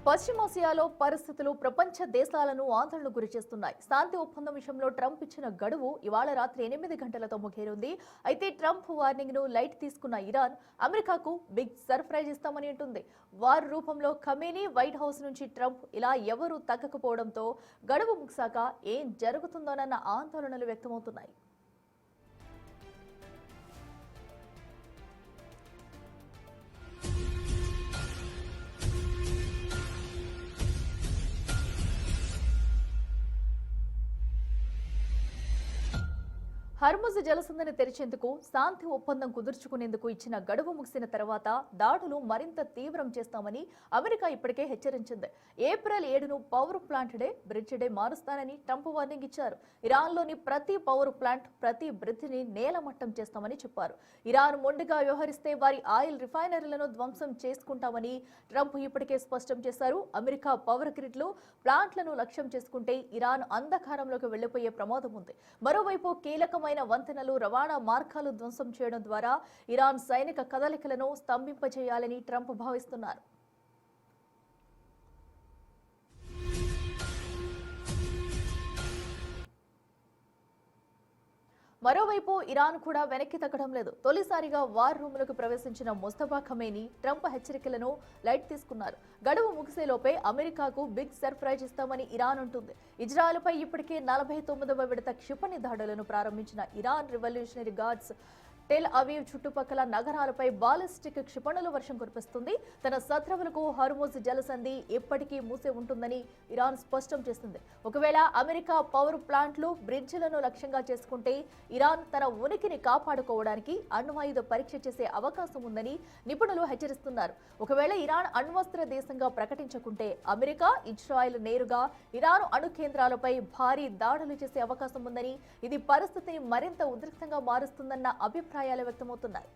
పశ్చిమాసియాలో పరిస్థితులు ప్రపంచ దేశాలను ఆందోళనకు గురిచేస్తున్నాయి. శాంతి ఒప్పందం విషయంలో ట్రంప్ ఇచ్చిన గడువు ఇవాళ రాత్రి 8 గంటలతో ముగియనుంది. అయితే ట్రంప్ వార్నింగ్ ను లైట్ తీసుకున్న ఇరాన్ అమెరికాకు బిగ్ సర్ప్రైజ్ ఇస్తామని అంటుంది. వార్ రూపంలో ఖమేనీ వైట్ హౌస్ నుంచి ట్రంప్ ఇలా ఎవరూ తగ్గకపోవడంతో గడువు ముగిసాక ఏం జరుగుతుందోనన్న ఆందోళనలు వ్యక్తమవుతున్నాయి. హర్ముజ్ జలసంధిని తెరిచేందుకు శాంతి ఒప్పందం కుదుర్చుకునేందుకు ఇచ్చిన గడువు ముగిసిన తర్వాత దాడులు మరింత తీవ్రం చేస్తామని అమెరికా ఇప్పటికే హెచ్చరించింది. ఏప్రిల్ 7ను power plant day, bridge day మారుస్తానని ట్రంప్ వార్నింగ్ ఇచ్చారు. ఇరాన్లోని ప్రతి పవర్ ప్లాంట్, ప్రతి బ్రిడ్జిని నేలమట్టం చేస్తామని చెప్పారు. ఇరాన్ మొండిగా వ్యవహరిస్తే వారి ఆయిల్ రిఫైనరీలను ధ్వంసం చేసుకుంటామని ట్రంప్ ఇప్పటికే స్పష్టం చేశారు. అమెరికా పవర్ గ్రిడ్లు, ప్లాంట్లను లక్ష్యం చేసుకుంటే ఇరాన్ అంధకారంలోకి వెళ్లిపోయే ప్రమాదం ఉంది. మరోవైపు కీలకమైన వంతెనలు, రవాణా మార్గాలు ధ్వంసం చేయడం ద్వారా ఇరాన్ సైనిక కదలికలను స్తంభింపజేయాలని ట్రంప్ భావిస్తున్నారు. మరోవైపు ఇరాన్ కూడా వెనక్కి తగ్గడం లేదు. తొలిసారిగా వార్ రూములకు ప్రవేశించిన ముస్తఫా ఖమేనీ ట్రంప్ హెచ్చరికలను లైట్ తీసుకున్నారు. గడువు ముగిసేలోపే అమెరికాకు బిగ్ సర్ప్రైజ్ ఇస్తామని ఇరాన్ అంటుంది. ఇజ్రాయెల్పై ఇప్పటికే 49వ విడత క్షిపణి దాడులను ప్రారంభించిన Iran revolutionary guards Tel Aviv చుట్టుపక్కల నగరాలపై బాలిస్టిక్ క్షిపణుల వర్షం కురిపిస్తుంది. తన శత్రువులకు హర్ముజ్ జలసంధి ఎప్పటికీ మూసే ఉంటుందని ఇరాన్ స్పష్టం చేసింది. ఒకవేళ అమెరికా పవర్ ప్లాంట్లు, బ్రిడ్జిలను లక్ష్యంగా చేసుకుంటే ఇరాన్ తన ఉనికిని కాపాడుకోవడానికి అణ్వాయుధ పరీక్ష చేసే అవకాశం ఉందని నిపుణులు హెచ్చరిస్తున్నారు. ఒకవేళ ఇరాన్ అణ్వస్త్ర దేశంగా ప్రకటించకుంటే అమెరికా, ఇజ్రాయెల్ నేరుగా ఇరాన్ అణు కేంద్రాలపై భారీ దాడులు చేసే అవకాశం ఉందని, ఇది పరిస్థితిని మరింత ఉద్రిక్తంగా మారుస్తుందన్న అభిప్రాయాలు వ్యక్తమవుతున్నాయి.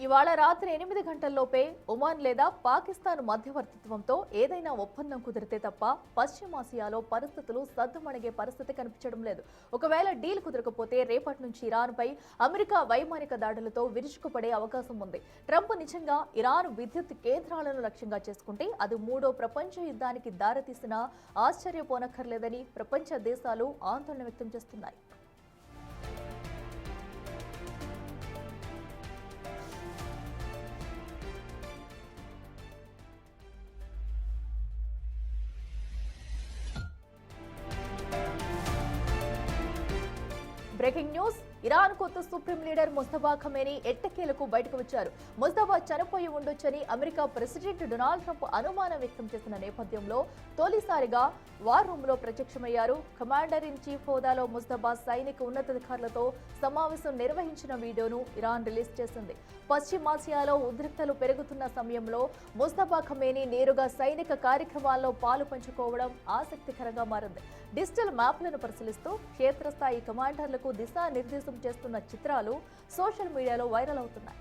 ఇవాళ రాత్రి 8 గంటల్లోపే ఒమాన్ లేదా పాకిస్తాన్ మధ్యవర్తిత్వంతో ఏదైనా ఒప్పందం కుదిరితే తప్ప పశ్చిమాసియాలో పరిస్థితులు సద్దుమణిగే పరిస్థితి కనిపించడం లేదు. ఒకవేళ డీల్ కుదరకపోతే రేపటి నుంచి ఇరాన్పై అమెరికా వైమానిక దాడులతో విరుచుకుపడే అవకాశం ఉంది. ట్రంప్ నిజంగా ఇరాన్ విద్యుత్ కేంద్రాలను లక్ష్యంగా చేసుకుంటే అది 3వ ప్రపంచ యుద్ధానికి దారితీసినా ఆశ్చర్యపోనక్కర్లేదని ప్రపంచ దేశాలు ఆందోళన వ్యక్తం చేస్తున్నాయి. బ్రేకింగ్ న్యూస్, ఇరాన్ కొత్త సుప్రీం లీడర్ ముస్తఫా ఖమేనీ ఎట్టకేలకు బయటకు వచ్చారు. ముస్తఫా చనిపోయి ఉండొచ్చని అమెరికా ప్రెసిడెంట్ డొనాల్డ్ ట్రంప్ అనుమానం వ్యక్తం చేసిన నేపథ్యంలో తొలిసారిగా వార్ రూమ్ లో ప్రత్యక్షమయ్యారు. కమాండర్ ఇన్ చీఫ్ హోదాలో ముస్తఫా సైనిక ఉన్నతాధికారులతో సమావేశం నిర్వహించిన వీడియోను ఇరాన్ రిలీజ్ చేసింది. పశ్చిమాసియాలో ఉద్రిక్తలు పెరుగుతున్న సమయంలో ముస్తఫా ఖమేనీ నేరుగా సైనిక కార్యక్రమాల్లో పాలు పంచుకోవడం ఆసక్తికరంగా మారింది. డిజిటల్ మ్యాప్లను పరిశీలిస్తూ క్షేత్రస్థాయి కమాండర్లకు దిశానిర్దేశం చేస్తున్న చిత్రాలు సోషల్ మీడియాలో వైరల్ అవుతున్నాయి.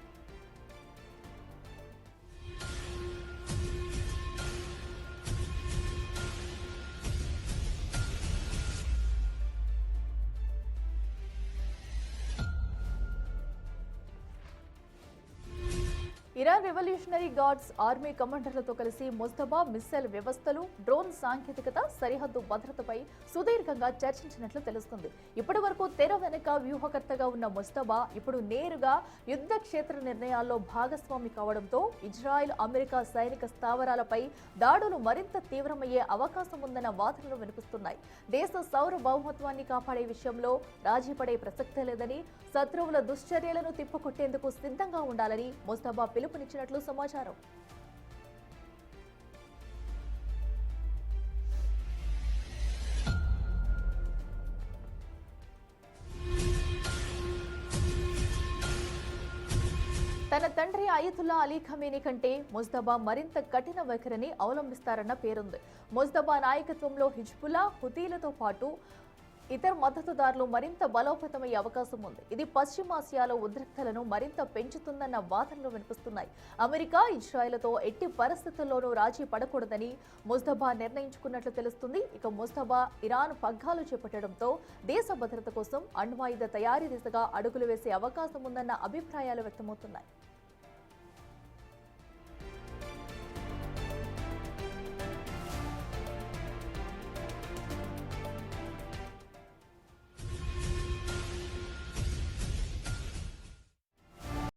ఇరాన్ రెవల్యూషనరీ గార్డ్స్ ఆర్మీ కమాండర్లతో కలిసి ముస్తఫా మిస్సైల్ వ్యవస్థలు, డ్రోన్ సాంకేతికత, సరిహద్దు భద్రతపై సుదీర్ఘంగా చర్చించినట్లు తెలుస్తుంది. ఇప్పటి వరకు తెర వెనుక వ్యూహకర్తగా ఉన్న ముస్తఫా ఇప్పుడు నేరుగా యుద్ధ క్షేత్ర నిర్ణయాల్లో భాగస్వామి కావడంతో ఇజ్రాయెల్, అమెరికా సైనిక స్థావరాలపై దాడులు మరింత తీవ్రమయ్యే అవకాశం ఉందన్న వాదనలు వినిపిస్తున్నాయి. దేశ సార్వభౌమత్వాన్ని కాపాడే విషయంలో రాజీ పడే ప్రసక్తే లేదని, శత్రువుల దుశ్చర్యలను తిప్పికొట్టేందుకు సిద్ధంగా ఉండాలని ముస్తఫా పిలుపునిచ్చినట్లు సమాచారం. తన తండ్రి అయతుల్లా అలీ ఖమేనీ కంటే ముస్తఫా మరింత కఠిన వైఖరిని అవలంబిస్తారన్న పేరుంది. ముస్తఫా నాయకత్వంలో హిజ్బుల్లా, హుతీలతో పాటు ఇతర మద్దతుదారులు మరింత బలోపేతమయ్యే అవకాశం ఉంది. ఇది పశ్చిమాసియాలో ఉద్రిక్తలను మరింత పెంచుతుందన్న వాదనలు వినిపిస్తున్నాయి. అమెరికా ఇజ్రాయెల్తో ఎట్టి పరిస్థితుల్లోనూ రాజీ పడకూడదని ముస్తఫా నిర్ణయించుకున్నట్లు తెలుస్తుంది. ఇక ముస్తఫా ఇరాన్ పగ్గాలు చేపట్టడంతో దేశ భద్రత కోసం అణ్వాయుధ తయారీ దిశగా అడుగులు వేసే అవకాశం ఉందన్న అభిప్రాయాలు వ్యక్తమవుతున్నాయి.